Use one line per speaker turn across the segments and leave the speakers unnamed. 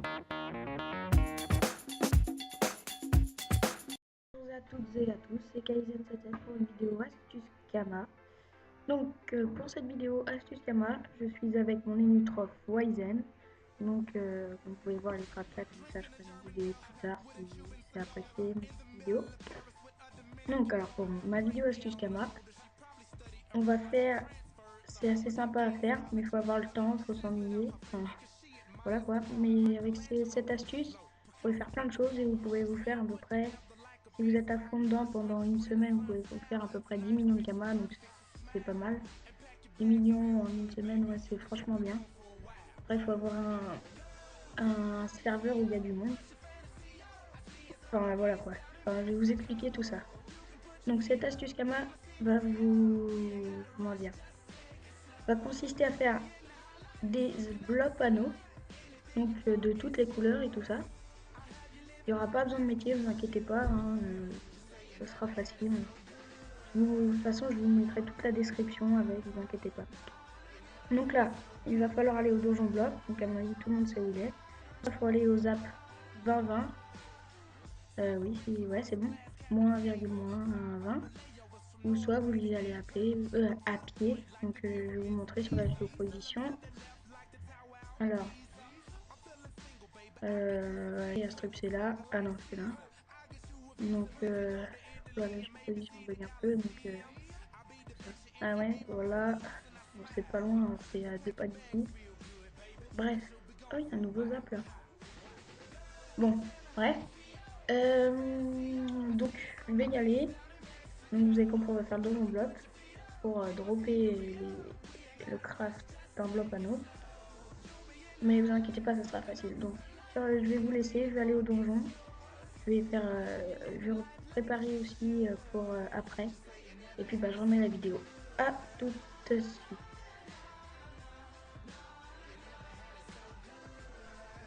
Bonjour à toutes et à tous, c'est Kaizen7S pour une vidéo Astuce Kama. Donc pour cette vidéo Astuce Kama, je suis avec mon Inutroph Wyzen. Donc comme vous pouvez voir les craquettes, comme ça je ferai une vidéo plus tard si c'est apprécié cette vidéo. Donc alors pour ma vidéo Astuce Kama, on va faire, c'est assez sympa à faire, mais il faut avoir le temps, il faut s'ennuyer, enfin voilà quoi. Mais avec cette astuce, vous pouvez faire plein de choses et vous pouvez vous faire à peu près, si vous êtes à fond dedans pendant une semaine, vous pouvez vous faire à peu près 10 millions de kamas, donc c'est pas mal. 10 millions en une semaine, ouais, c'est franchement bien. Après, il faut avoir un serveur où il y a du monde. Enfin, voilà quoi. Enfin, je vais vous expliquer tout ça. Donc, cette astuce Kama va comment dire, va consister à faire des blocs panneaux, donc de toutes les couleurs et tout ça. Il n'y aura pas besoin de métier, vous inquiétez pas, hein, ce sera facile. De toute façon, je vous mettrai toute la description avec, vous inquiétez pas. Donc là, il va falloir aller au donjon bloc. Donc à mon avis, tout le monde sait où il est. Il faut aller aux zap 20-20. Oui, ouais, c'est bon. Moins 1,-20. Ou soit vous y allez à pied. Donc je vais vous montrer sur la géoposition. Alors, il y a Strup, c'est là. Ah non, c'est là. Donc, voilà, la géoposition bug un peu. Donc, ah ouais, voilà. Bon, c'est pas loin, hein, c'est à 2 pas d'ici. Bref. Oh, il y a un nouveau zap là. Bon, bref. Donc, je vais y aller. Donc, vous avez compris, on va faire le donjon bloc pour dropper le craft d'un bloc à autre. Mais vous inquiétez pas, ça sera facile. Donc, je vais vous laisser, je vais aller au donjon. Je vais préparer aussi pour après. Et puis, bah, je remets la vidéo. À tout de suite.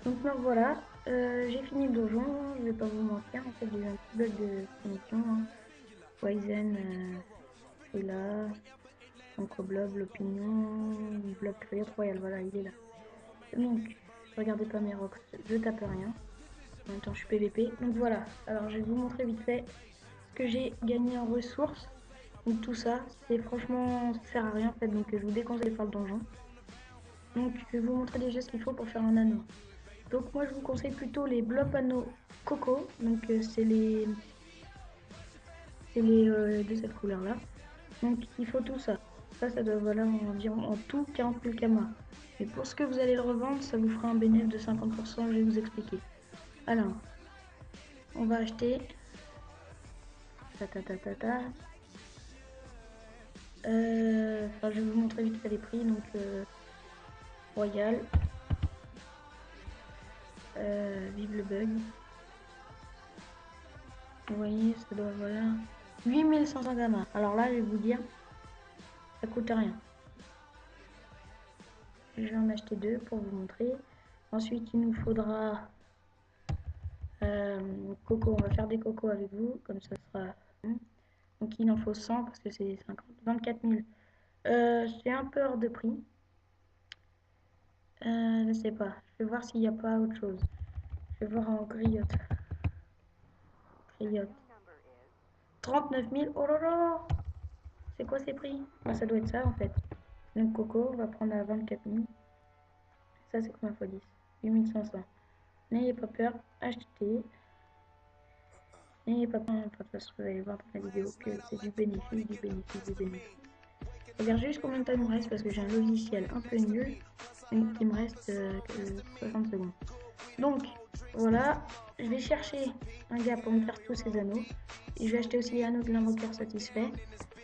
Donc voilà, j'ai fini le donjon, je vais pas vous mentir, en fait j'ai eu un petit bug de connexion. Hein. Wyzen, c'est là, Blob, l'opinion, Blob Riot Royal, voilà, il est là. Donc, regardez pas mes rocks, je tape rien. En même temps, je suis PVP. Donc voilà, alors je vais vous montrer vite fait ce que j'ai gagné en ressources. Donc tout ça, c'est franchement, ça sert à rien en fait, donc je vous déconseille de faire le donjon. Donc je vais vous montrer déjà ce qu'il faut pour faire un anneau. Donc moi je vous conseille plutôt les blocs panneaux coco, donc c'est les de cette couleur là. Donc il faut tout ça. Ça doit valoir environ en tout 40 000 kamas. Et pour ce que vous allez le revendre, ça vous fera un bénéfice de 50%, je vais vous expliquer. Alors, on va acheter enfin, je vais vous montrer vite fait les prix. Donc, Royal, vive le bug. Vous voyez, ça doit valoir 8500 kamas. Alors là, je vais vous dire, ça coûte rien. Je vais en acheter deux pour vous montrer. Ensuite, il nous faudra coco. On va faire des cocos avec vous, comme ça sera. Donc, il en faut 100 parce que c'est 24 000. C'est un peu hors de prix. Je sais pas. Je vais voir s'il n'y a pas autre chose. Je vais voir en griotte. 39 000. Oh là là! C'est quoi ces prix? Bah, ça doit être ça en fait. Donc, coco, on va prendre à 24 000. Ça, c'est combien x 10? 8500. N'ayez pas peur, achetez. N'ayez pas peur, de toute façon, vous allez voir dans la vidéo que c'est du bénéfice, du bénéfice, du bénéfice. Regarde juste combien de temps il me reste parce que j'ai un logiciel un peu nul. Donc, il me reste 60 secondes. Donc, voilà. Je vais chercher un gars pour me faire tous ces anneaux. Et je vais acheter aussi les anneaux de l'invoqueur satisfait.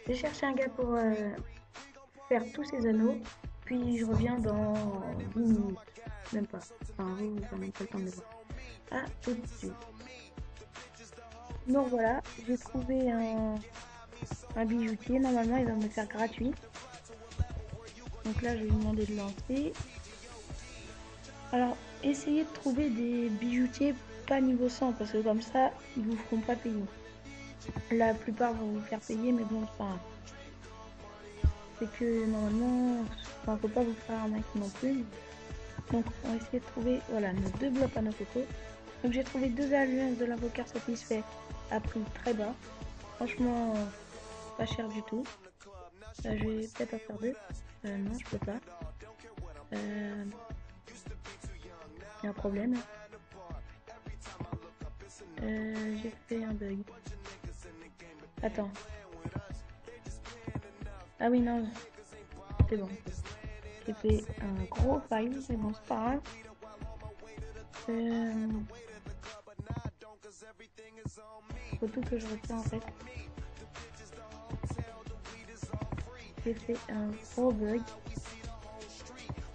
Je vais chercher un gars pour faire tous ces anneaux. Puis je reviens dans 10 minutes. Même pas. Enfin, vous n'avez pas le temps de le voir. À tout de suite. Donc voilà, j'ai trouvé un bijoutier. Normalement, il va me le faire gratuit. Donc là, je vais lui demander de lancer. Alors, essayez de trouver des bijoutiers pas niveau 100 parce que comme ça, ils vous feront pas payer. La plupart vont vous faire payer, mais bon, c'est pas grave. C'est que normalement, enfin, faut pas vous faire arnaquer non plus. Donc on va essayer de trouver, voilà, nos 2 blocs panneaux coco. Donc j'ai trouvé 2 alliances de l'invocar satisfait à prix très bas. Franchement, pas cher du tout. Je vais peut-être en faire 2. Non, je peux pas. Y a un problème. J'ai fait un bug. Attends. Ah oui, non. C'est bon. J'ai fait un gros file, mais bon, c'est pas grave. Faut tout que je retiens en fait. J'ai fait un gros bug.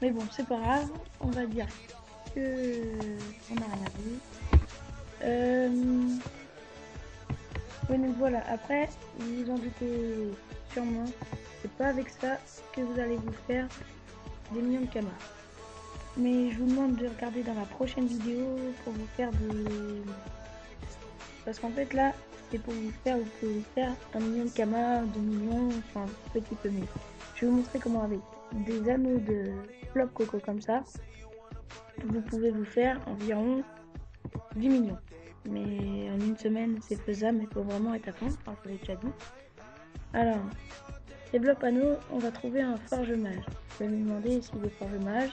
Mais bon, c'est pas grave. On va dire que on n'a rien vu. Oui, donc voilà. Après, vous vous en doutez sûrement, c'est pas avec ça que vous allez vous faire des millions de camas. Mais je vous demande de regarder dans la prochaine vidéo pour vous faire des... Parce qu'en fait là, c'est pour vous faire, vous pouvez vous faire 1 million de camas, 2 millions, enfin petit peu mieux. Je vais vous montrer comment avec des anneaux de flop coco comme ça, vous pouvez vous faire environ 10 millions. Mais en une semaine c'est faisable, mais il faut vraiment être à fond, enfin, je vous l'ai déjà dit. Alors, les blocs panneaux, on va trouver un forge mage. Je vais me demander s'il est forge mage.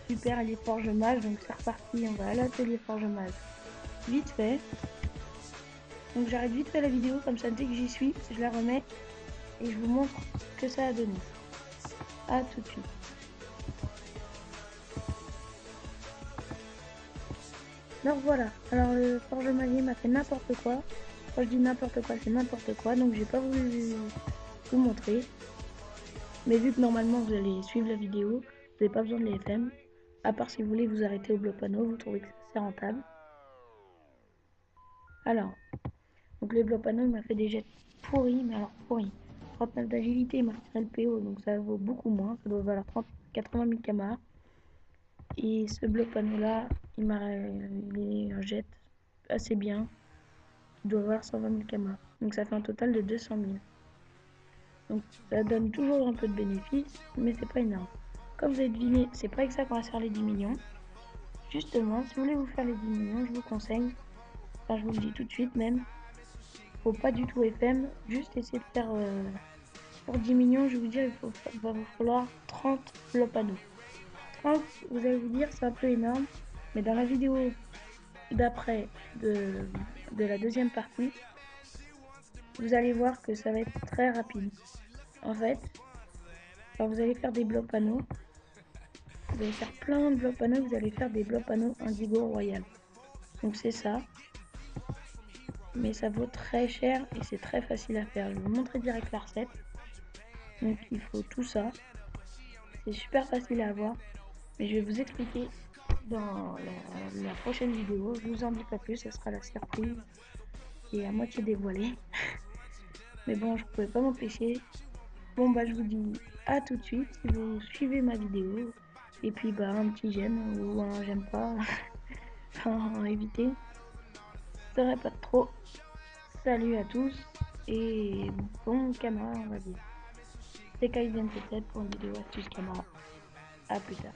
Super, il est forge mage, donc c'est reparti, on va à l'atelier forge mage. Vite fait. Donc j'arrête vite fait la vidéo, comme ça dès que j'y suis, je la remets et je vous montre ce que ça a donné. A tout de suite. Donc voilà, alors le forge magier m'a fait n'importe quoi. Quand je dis n'importe quoi, c'est n'importe quoi, donc j'ai pas voulu vous montrer. Mais vu que normalement vous allez suivre la vidéo, vous n'avez pas besoin de les FM. À part si vous voulez vous arrêter au bloc panneau, vous trouvez que c'est rentable. Alors, donc le bloc panneau il m'a fait des jets pourris, mais alors pourris. 39 d'agilité, il m'a retiré le PO, donc ça vaut beaucoup moins, ça doit valoir 80 000 camas. Et ce bloc panneau là, il est un jet assez bien, il doit valoir 120 000 camas. Donc ça fait un total de 200 000. Donc ça donne toujours un peu de bénéfice, mais c'est pas énorme. Comme vous avez deviné, c'est pas avec ça qu'on va se faire les 10 millions. Justement, si vous voulez vous faire les 10 millions, je vous conseille, enfin je vous le dis tout de suite même, faut pas du tout FM, juste essayer de faire pour 10 millions, je vais vous dire, va vous falloir 30 blocs panneaux. 30, vous allez vous dire, c'est un peu énorme, mais dans la vidéo d'après de la deuxième partie, vous allez voir que ça va être très rapide. En fait, quand vous allez faire des blocs panneaux, vous allez faire plein de blocs panneaux, vous allez faire des blocs panneaux indigo royal. Donc c'est ça, mais ça vaut très cher et c'est très facile à faire. Je vais vous montrer direct la recette. Donc il faut tout ça, c'est super facile à avoir, mais je vais vous expliquer dans la prochaine vidéo. Je vous en dis pas plus, ce sera la surprise qui est à moitié dévoilée. Mais bon, je pouvais pas m'empêcher. Bon bah je vous dis à tout de suite si vous suivez ma vidéo. Et puis bah un petit j'aime ou un j'aime pas. Enfin éviter. Ça serait pas trop. Salut à tous et bon caméra on va dire. C'est Kaizen peut-être pour une vidéo astuce caméra. À plus tard.